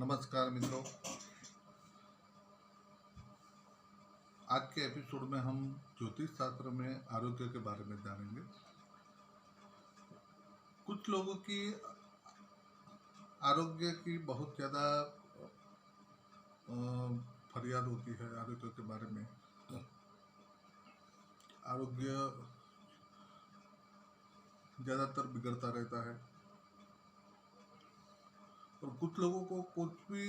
नमस्कार मित्रों, आज के एपिसोड में हम ज्योतिष शास्त्र में आरोग्य के बारे में जानेंगे। कुछ लोगों की आरोग्य की बहुत ज़्यादा फरियाद होती है आरोग्य के बारे में। आरोग्य ज़्यादातर बिगड़ता रहता है और कुछ लोगों को कुछ भी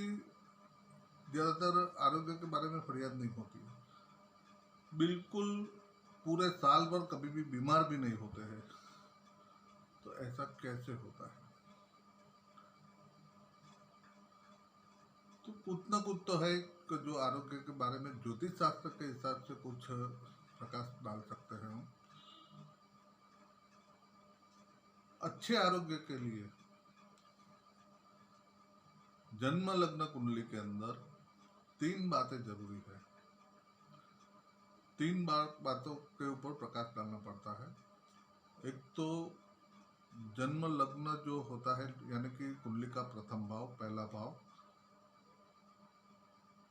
ज़्यादातर आरोग्य के बारे में फरियाद नहीं होती है। बिल्कुल पूरे साल भर कभी भी बीमार भी नहीं होते हैं। तो ऐसा कैसे होता है? तो कुछ ना कुछ तो है कि जो आरोग्य के बारे में ज्योतिष शास्त्र के हिसाब से कुछ प्रकाश डाल सकते हैं हम। अच्छे आरोग्य के लिए जन्म लग्न कुंडली के अंदर 3 बातें जरूरी है। 3 बातों के ऊपर प्रकाश डालना पड़ता है। एक तो जन्म लग्न जो होता है यानी कि कुंडली का प्रथम भाव, पहला भाव।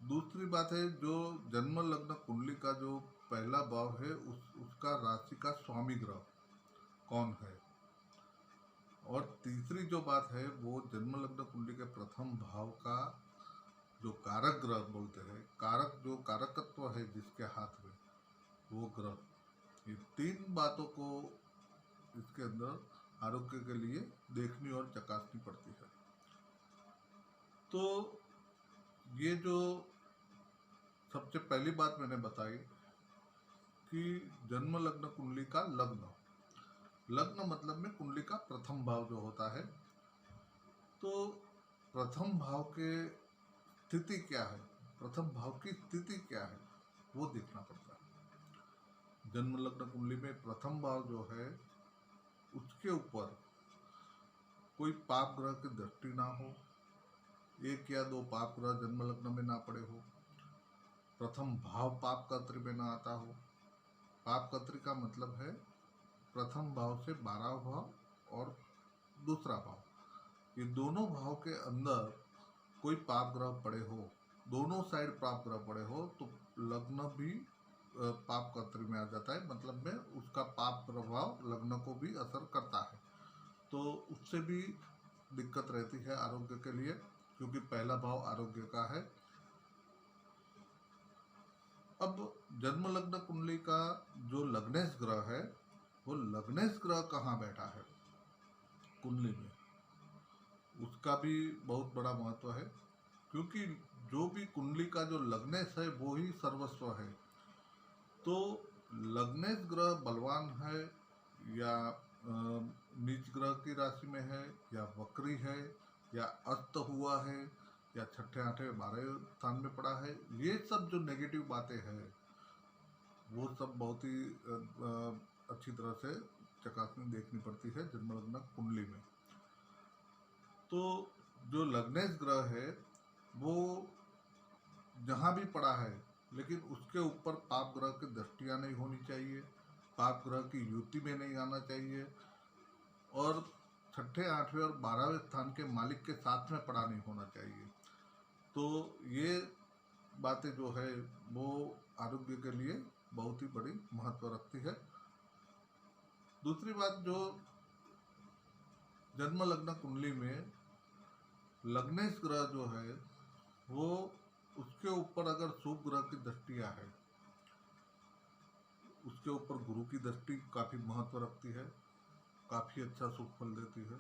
दूसरी बात है जो जन्म लग्न कुंडली का जो पहला भाव है उसका राशि का स्वामी ग्रह कौन है। और तीसरी जो बात है वो जन्म लग्न कुंडली के प्रथम भाव का जो कारक ग्रह बोलते हैं, कारक जो कारकत्व है जिसके हाथ में, वो ग्रह। ये 3 बातों को इसके अंदर आरोग्य के लिए देखनी और चकासनी पड़ती है। तो ये जो सबसे पहली बात मैंने बताई कि जन्म लग्न कुंडली का लग्न मतलब में कुंडली का प्रथम भाव जो होता है। तो प्रथम भाव के स्थिति क्या है, प्रथम भाव की स्थिति क्या है, वो देखना पड़ता है। जन्म लग्न कुंडली में प्रथम भाव जो है उसके ऊपर कोई पाप ग्रह की दृष्टि ना हो, 1 या 2 पाप ग्रह जन्म लग्न में ना पड़े हो, प्रथम भाव पाप कत्री में ना आता हो। पाप कत्री का मतलब है प्रथम भाव से 12वां भाव और दूसरा भाव, ये दोनों भाव के अंदर कोई पाप ग्रह पड़े हो, दोनों साइड पाप ग्रह पड़े हो तो लग्न भी पाप कत्री में आ जाता है। मतलब में उसका पाप प्रभाव लग्न को भी असर करता है। तो उससे भी दिक्कत रहती है आरोग्य के लिए, क्योंकि पहला भाव आरोग्य का है। अब जन्म लग्न कुंडली का जो लग्नेश ग्रह है, वो लग्नेश ग्रह कहाँ बैठा है कुंडली में, उसका भी बहुत बड़ा महत्व है। क्योंकि जो भी कुंडली का जो लग्नेश है वो ही सर्वस्व है। तो लग्नेश ग्रह बलवान है या नीच ग्रह की राशि में है या वक्री है या अस्त हुआ है या 6ठे 8वें 12वें स्थान में पड़ा है, ये सब जो नेगेटिव बातें हैं वो सब बहुत ही अच्छी तरह से चकासनी देखनी पड़ती है जन्म लग्न कुंडली में। तो जो लग्नेश ग्रह है वो जहाँ भी पड़ा है, लेकिन उसके ऊपर पाप ग्रह की दृष्टियाँ नहीं होनी चाहिए, पाप ग्रह की युति में नहीं आना चाहिए, और 6ठे 8वें और 12वें स्थान के मालिक के साथ में पड़ा नहीं होना चाहिए। तो ये बातें जो है वो आरोग्य के लिए बहुत ही बड़ी महत्व रखती है। दूसरी बात, जो जन्म लग्न कुंडली में लग्नेश ग्रह जो है वो उसके ऊपर अगर शुभ ग्रह की दृष्टियाँ है, उसके ऊपर गुरु की दृष्टि काफ़ी महत्व रखती है, काफ़ी अच्छा शुभ फल देती है।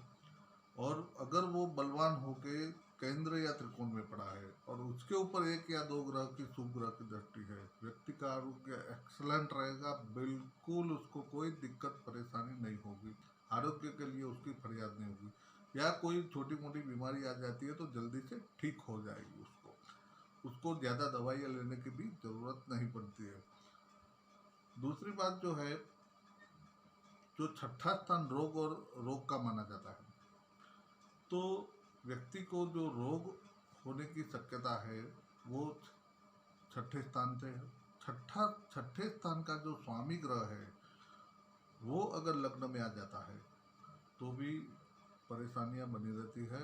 और अगर वो बलवान होके केंद्र या त्रिकोण में पड़ा है और उसके ऊपर 1 या 2 ग्रह की शुभ ग्रह की दृष्टि है, व्यक्ति का आरोग्य एक्सलेंट रहेगा, बिल्कुल उसको कोई दिक्कत परेशानी नहीं होगी, आरोग्य के लिए उसकी फरियाद नहीं होगी। या कोई छोटी मोटी बीमारी आ जाती है तो जल्दी से ठीक हो जाएगी, उसको ज़्यादा दवाइयाँ लेने की भी ज़रूरत नहीं पड़ती है। दूसरी बात जो है, जो 6ठा स्थान रोग और रोग का माना जाता है, तो व्यक्ति को जो रोग होने की शक्यता है वो 6ठे स्थान से है। 6ठे स्थान का जो स्वामी ग्रह है वो अगर लग्न में आ जाता है तो भी परेशानियां बनी रहती है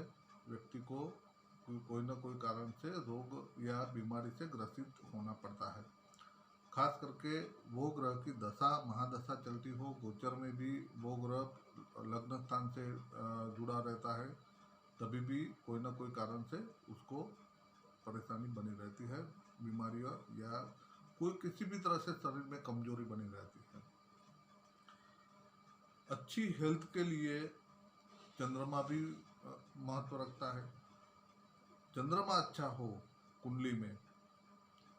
व्यक्ति को। कोई ना कोई कारण से रोग या बीमारी से ग्रसित होना पड़ता है। खास करके वो ग्रह की दशा महादशा चलती हो, गोचर में भी वो ग्रह लग्न स्थान से जुड़ा रहता है, तभी भी कोई ना कोई कारण से उसको परेशानी बनी रहती है, बीमारियां या कोई किसी भी तरह से शरीर में कमजोरी बनी रहती है। अच्छी हेल्थ के लिए चंद्रमा भी महत्व रखता है। चंद्रमा अच्छा हो कुंडली में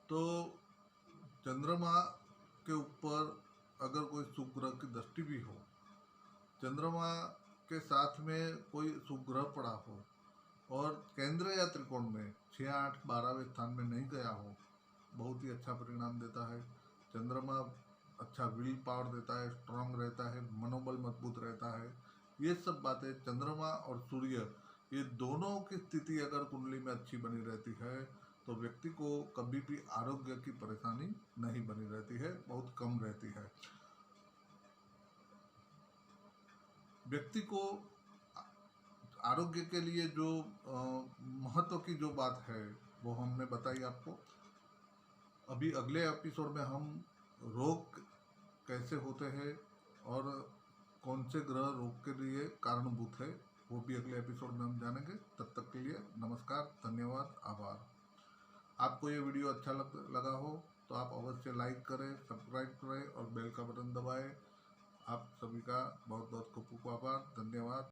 तो चंद्रमा के ऊपर अगर कोई शुभ ग्रह की दृष्टि भी हो, चंद्रमा के साथ में कोई शुभ ग्रह पड़ा हो और केंद्र या त्रिकोण में 6, 8, 12वें स्थान में नहीं गया हो, बहुत ही अच्छा परिणाम देता है। चंद्रमा अच्छा विल पावर देता है, स्ट्रांग रहता है, मनोबल मजबूत रहता है। ये सब बातें चंद्रमा और सूर्य ये दोनों की स्थिति अगर कुंडली में अच्छी बनी रहती है तो व्यक्ति को कभी भी आरोग्य की परेशानी नहीं बनी रहती है, बहुत कम रहती है। व्यक्ति को आरोग्य के लिए जो महत्व की जो बात है वो हमने बताई आपको। अभी अगले एपिसोड में हम रोग कैसे होते हैं और कौन से ग्रह रोग के लिए कारणभूत है वो भी अगले एपिसोड में हम जानेंगे। तब तक के लिए नमस्कार, धन्यवाद, आभार। आपको ये वीडियो अच्छा लगा हो तो आप अवश्य लाइक करें, सब्सक्राइब करें और बेल का बटन दबाएं। आप सभी का बहुत बहुत खूब खूब आभार, धन्यवाद।